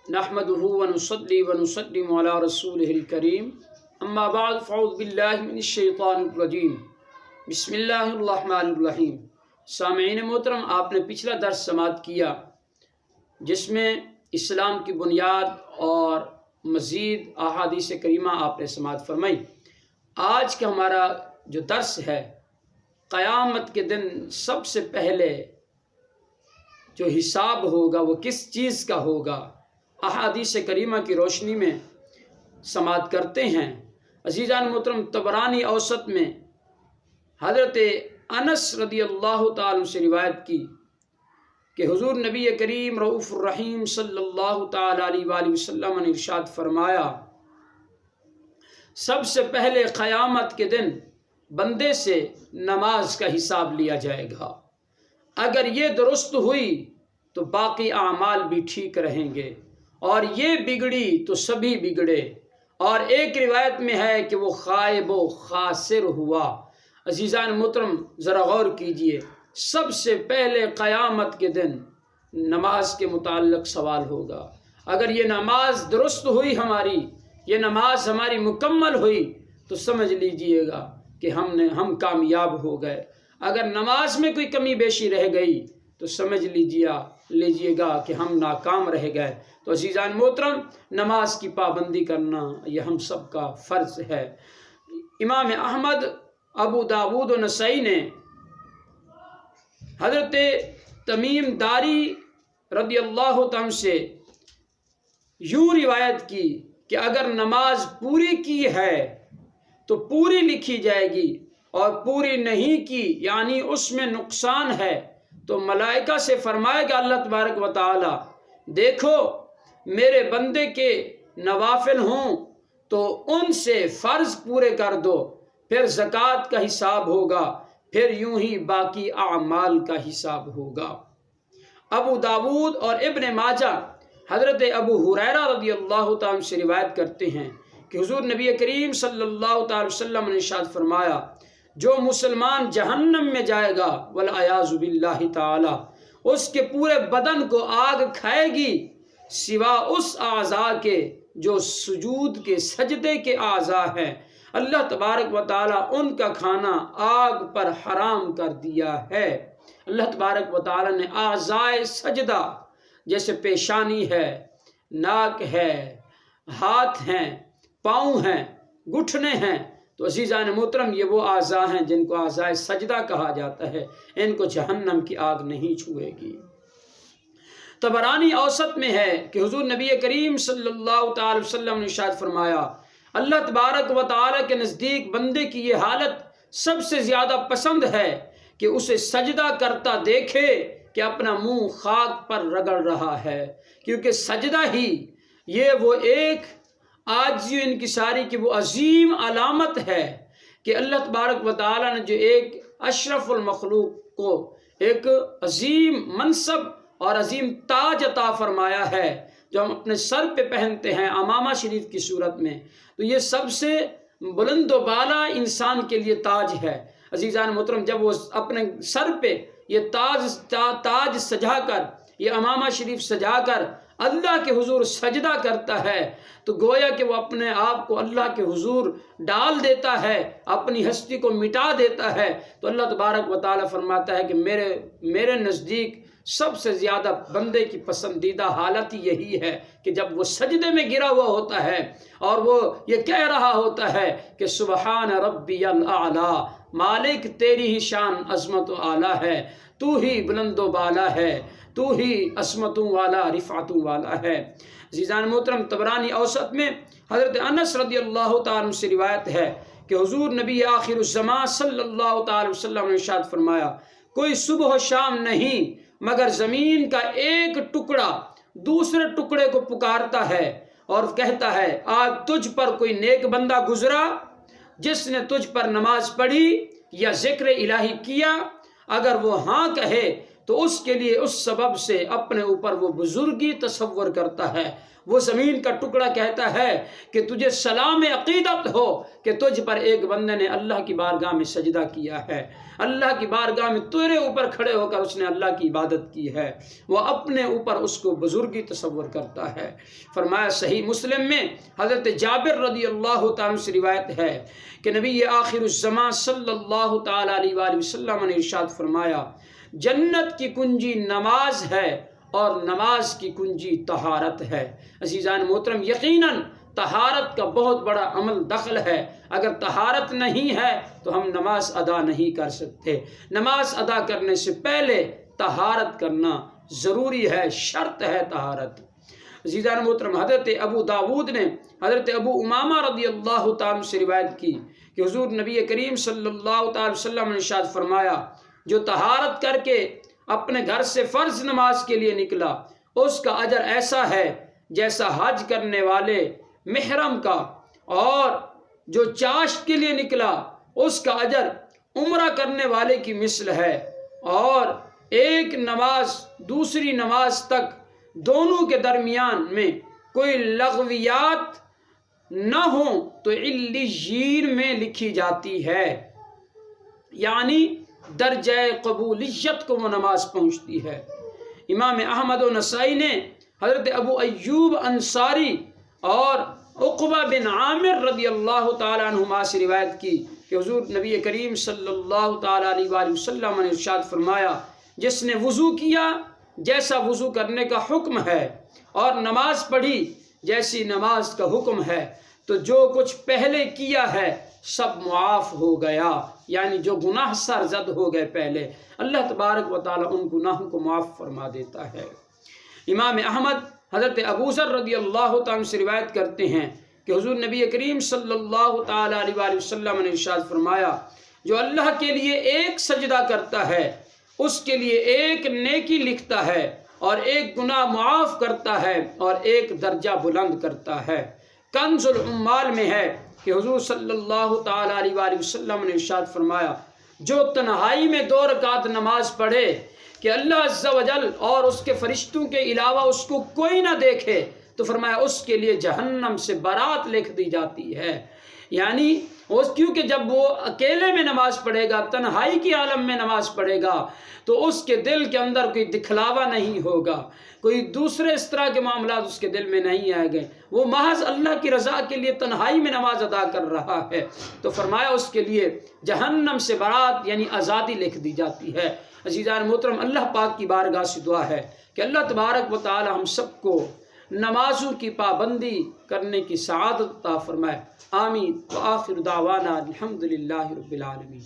नहमदुहु व नुसल्ली व नुसल्लिमु अला रसूलिहिल करीम अम्मा बाद फ़अऊज़ु बिल्लाहि मिनश शैतानिर रजीम बिस्मिल्लाहिर रहमानिर रहीम। सामईन मोहतरम, आपने पिछला दर्स समाअत किया जिसमें इस्लाम की बुनियाद और मज़ीद अहादीस करीमा आपने समाअत फरमाई। आज का हमारा जो दर्स है, क़यामत के दिन सबसे पहले जो हिसाब होगा वो किस चीज़ का होगा, अहादीस करीमा की रोशनी में समाअत करते हैं। अज़ीज़ान मोहतरम, तबरानी औसत में हज़रत अनस रदी अल्लाह ताला से रिवायत की कि हुज़ूर नबी करीम रऊफ़ुर रहीम सल्लल्लाहु ताला अलैहि वसल्लम ने इरशाद फरमाया, सबसे पहले क़यामत के दिन बंदे से नमाज का हिसाब लिया जाएगा। अगर ये दुरुस्त हुई तो बाकी आमाल भी ठीक रहेंगे, और ये बिगड़ी तो सभी बिगड़े। और एक रिवायत में है कि वो खाइब व खासिर हुआ। अज़ीज़ान मोहतरम, ज़रा गौर कीजिए, सबसे पहले क़यामत के दिन नमाज के मुताल्लिक़ सवाल होगा। अगर ये नमाज दुरुस्त हुई, ये नमाज हमारी मुकम्मल हुई, तो समझ लीजिएगा कि हम कामयाब हो गए। अगर नमाज में कोई कमी बेशी रह गई तो समझ लीजिएगा कि हम नाकाम रह गए। तो अज़ीज़ान मोहतरम, नमाज की पाबंदी करना ये हम सब का फ़र्ज़ है। इमाम अहमद, अबू दाऊद और नसई ने हज़रत तमीम दारी रदी अल्लाह तआला से यूँ रिवायत की कि अगर नमाज पूरी की है तो पूरी लिखी जाएगी, और पूरी नहीं की यानी उसमें नुकसान है तो मलाइका से फरमाएगा अल्लाह तबारक व तआला, देखो मेरे बंदे के नवाफिल हों तो उनसे फ़र्ज़ पूरे कर दो, फिर ज़कात का हिसाब होगा, फिर यूं ही बाकी आमाल का हिसाब होगा। अबू दाऊद और इब्न माजा हज़रत अबू हुरैरा रज़ी अल्लाह तआला से रिवायत करते हैं कि हुज़ूर नबी करीम सल्लल्लाहु अलैहि वसल्लम ने इरशाद फरमाया, जो मुसलमान जहन्नम में जाएगा वल-अयाज़ु बिल्लाहि ताला, उसके पूरे बदन को आग खाएगी सिवा उस आज़ा के जो सुजूद के सजदे के आज़ा हैं। अल्लाह तबारक व ताला उनका खाना आग पर हराम कर दिया है। अल्लाह तबारक व ताला ने आज़ाए सजदा जैसे पेशानी है, नाक है, हाथ हैं, पाँव हैं, घुटने हैं, तो अज़ीज़ान मोहतरम ये वो आज़ा हैं जिनको आज़ाए सजदा कहा जाता है। इनको जहन्नम की आग नहीं छुएगी। तबरानी औसत में है कि हुज़ूर नबी करीम सल्लल्लाहु अलैहि वसल्लम ने इरशाद फरमाया, अल्लाह तबारक व तआला के नज़दीक बंदे की ये हालत सबसे ज़्यादा पसंद है कि उसे सजदा करता देखे कि अपना मुंह खाक पर रगड़ रहा है, क्योंकि सजदा ही ये वो एक आजिज़ इनकिसारी की वो अजीम अलामत है कि अल्लाह तबारक व तआला ने जो एक अशरफुल मखलूक को एक अजीम मनसब और अजीम ताज अता फरमाया है, जो हम अपने सर पे पहनते हैं अमामा शरीफ की सूरत में, तो ये सबसे बुलंद व बाला इंसान के लिए ताज है। अज़ीज़ान मोहतरम, जब वो अपने सर पे ये ताज सजा कर, ये अमामा शरीफ सजा कर अल्लाह के हुजूर सजदा करता है, तो गोया कि वो अपने आप को अल्लाह के हुजूर डाल देता है, अपनी हस्ती को मिटा देता है। तो अल्लाह तबारक व तआला फरमाता है कि मेरे नज़दीक सबसे ज़्यादा बंदे की पसंदीदा हालत ही यही है कि जब वो सजदे में गिरा हुआ होता है और वो ये कह रहा होता है कि सुबहान रब्बियल आला, मालिक तेरी ही शान अज़मत व आला है, तू ही बुलंद व बाला है, तू ही असमतों वाला रिफ़ातों वाला है। अज़ीज़ान मोहतरम, तबरानी औसत में हज़रत अनस रदी अल्लाह तआला से रिवायत है कि हुज़ूर नबी आखिरुज़्ज़मान सल्लल्लाहु अलैहि वसल्लम ने इरशाद फरमाया, कोई सुबह शाम नहीं मगर ज़मीन का एक टुकड़ा दूसरे टुकड़े को पुकारता है और कहता है, आज तुझ पर कोई नेक बंदा गुजरा जिसने तुझ पर नमाज पढ़ी या ज़िक्र इलाही किया, अगर वो हाँ कहे تو اس کے لیے اس سبب سے اپنے اوپر وہ بزرگی تصور کرتا ہے، وہ زمین کا ٹکڑا کہتا ہے کہ تجھے سلام عقیدت ہو کہ تجھ پر ایک بندے نے اللہ کی بارگاہ میں سجدہ کیا ہے، اللہ کی بارگاہ میں تیرے اوپر کھڑے ہو کر اس نے اللہ کی عبادت کی ہے، وہ اپنے اوپر اس کو بزرگی تصور کرتا ہے۔ فرمایا صحیح مسلم میں حضرت جابر رضی اللہ تعالیٰ سے روایت ہے کہ نبی آخر الزمان صلی اللہ تعالیٰ علیہ وآلہ وسلم نے ارشاد فرمایا، جنت کی کنجی نماز ہے اور نماز کی کنجی طہارت ہے۔ عزیزان محترم، یقیناً طہارت کا بہت بڑا عمل دخل ہے۔ اگر طہارت نہیں ہے تو ہم نماز ادا نہیں کر سکتے۔ نماز ادا کرنے سے پہلے طہارت کرنا ضروری ہے، شرط ہے طہارت۔ عزیزان محترم، حضرت ابو داود نے حضرت ابو امامہ رضی اللہ تعالیٰ سے روایت کی کہ حضور نبی کریم صلی اللہ تعالی وسلم نے ارشاد فرمایا، جو طہارت کر کے اپنے گھر سے فرض نماز کے لیے نکلا، اس کا اجر ایسا ہے جیسا حج کرنے والے محرم کا، اور جو چاشت کے لیے نکلا اس کا اجر عمرہ کرنے والے کی مثل ہے، اور ایک نماز دوسری نماز تک دونوں کے درمیان میں کوئی لغویات نہ ہوں تو علیین میں لکھی جاتی ہے، یعنی درجہ قبولیت کو وہ نماز پہنچتی ہے۔ امام احمد و نسائی نے حضرت ابو ایوب انصاری اور عقبہ بن عامر رضی اللہ تعالیٰ عنہما سے روایت کی کہ حضور نبی کریم صلی اللہ تعالیٰ علیہ وآلہ وسلم نے ارشاد فرمایا، جس نے وضو کیا جیسا وضو کرنے کا حکم ہے اور نماز پڑھی جیسی نماز کا حکم ہے، تو جو کچھ پہلے کیا ہے سب معاف ہو گیا، یعنی جو گناہ سرزد ہو گئے پہلے، اللہ تبارک و تعالیٰ ان گناہوں کو معاف فرما دیتا ہے۔ امام احمد حضرت ابو ذر رضی اللہ تعالیٰ سے روایت کرتے ہیں کہ حضور نبی کریم صلی اللہ تعالیٰ علیہ وآلہ وسلم نے ارشاد فرمایا، جو اللہ کے لیے ایک سجدہ کرتا ہے اس کے لیے ایک نیکی لکھتا ہے اور ایک گناہ معاف کرتا ہے اور ایک درجہ بلند کرتا ہے۔ کنز العمال میں ہے کہ حضور صلی اللہ تعالیٰ علیہ وآلہ وسلم نے ارشاد فرمایا، جو تنہائی میں 2 رکعت نماز پڑھے کہ اللہ عز و جل اور اس کے فرشتوں کے علاوہ اس کو کوئی نہ دیکھے، تو فرمایا اس کے لیے جہنم سے برات لکھ دی جاتی ہے۔ یعنی کیونکہ جب وہ اکیلے میں نماز پڑھے گا، تنہائی کی عالم میں نماز پڑھے گا، تو اس کے دل کے اندر کوئی دکھلاوا نہیں ہوگا، کوئی دوسرے اس طرح کے معاملات اس کے دل میں نہیں آئے گئے، وہ محض اللہ کی رضا کے لیے تنہائی میں نماز ادا کر رہا ہے، تو فرمایا اس کے لیے جہنم سے برات یعنی آزادی لکھ دی جاتی ہے۔ عزیزان محترم، اللہ پاک کی بارگاہ سے دعا ہے کہ اللہ تبارک و تعالی ہم سب کو نمازوں کی پابندی کرنے کی سعادت عطا فرمائے۔ آمین۔ وآخر دعوانا الحمدللہ رب العالمین۔